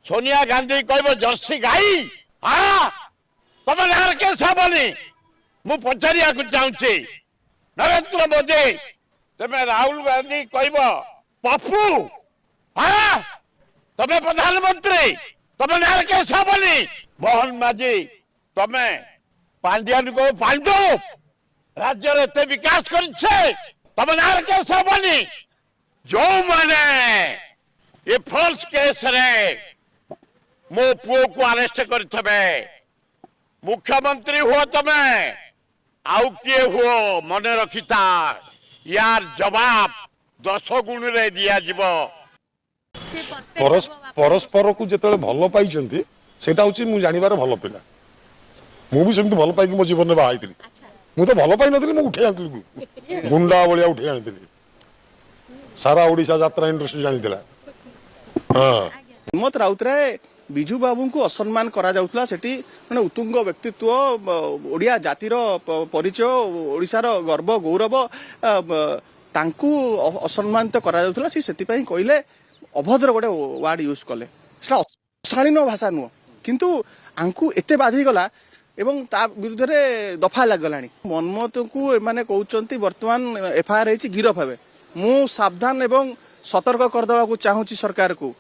सोनिया गांधी कह जर्सी गाई हाँ तुम नार केस हेनी मु पचारिया चाहूँगी नरेंद्र मोदी तुम्हें राहुल गांधी कह पप्पू हाँ तुम्हें प्रधानमंत्री तुम नार केस हेनी मोहन माझी तुम्हें पांड्यान को पांडु राज्य एत विकास कर नार केस हेनी जो मैंने ये फॉल्स केस रे मो पुओ को अरेस्ट करथबे मुख्यमंत्री हुआ तमे आउ किए हुओ मने रखिता यार जवाब 10 गुण रे दिया जीवो परस्पर को जेतले भल पाइचंती सेटा होची मु जानिबार भल पिला मु भी सेमती भल पाई कि मो जीवन में बाहाइतली मु तो भल पाई नथली मु उठे आनतली गुंडा बलिया उठे आनतली सारा ओडिशा यात्रा इंडस्ट्री जानितला हां हिम्मत राउतराय विजु बाबू को असम्मान करा जाउतला सेठी माने उत्तुंग व्यक्तित्व ओडिया जातिर परिचय ओडिशार गर्व गौरव तांकू असम्मानित करा जाउतला सेति पई कहिले अभद्र गोटे वर्ड यूज कले सेटा अशालीन भाषा नुह किंतु आंकू एते बाधी गला एवं ता विरुद्ध रे दफा लागलानी मनमत को एमाने कहउचंती वर्तमान एफआईआर हेची गिरफ हेबे मु सावधान एवं सतर्क कर देवा को चाहूची सरकार को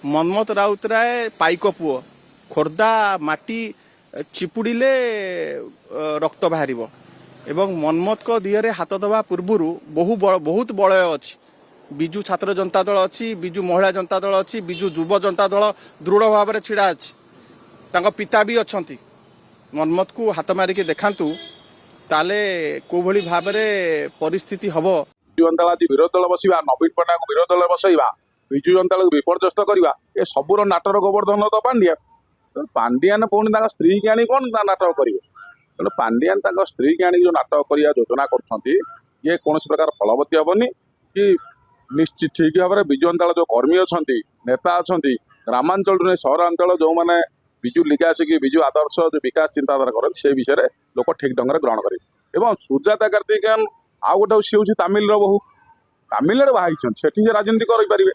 मनमत राउतराय पाइक पुओ खोर्धा माटी चिपुड़िले रक्त बाहर एवं मनमत को दिहरे हाथ दबा पूर्वर बहुत बलय अच्छी विजु छात्र जनता दल अच्छी विजु महिला जनता दल अच्छी विजु युव जनता दल दृढ़ भाव में छिड़ा अच्छी तांको पिता भी अच्छा मनमत को हाथ मारिक देखातु ताले को भली भाव में परिस्थिति हम विजु जनता दल विरोध दल बसवा नवीन पट्टनायक विरोध दल बसवा विजु जनता दल विपर्यस्त करवा ए सबूर नाटर गोवर्धन तो पांड्या पांड्यान पुणी स्त्री की आनी कौन नाटक करेंगे तेणु पांड्यान स्त्री की आनी जो नाटक करने योजना कर कौन प्रकार फलवती हेनी कि निश्चित ठीक भाव में विजु जनता दल जो कर्मी अच्छा नेता अच्छा ग्रामांचल सहरांचल जो मैंने विजु लिगासी विजु आदर्श जो विकास चिंताधारा करते से विषय में लोक ठीक ढंग से ग्रहण करेंगे सुजाता कार्तिकेयन आउ गोटे सी हूँ तामिल बहु तामिल बाहर से राजनीति करें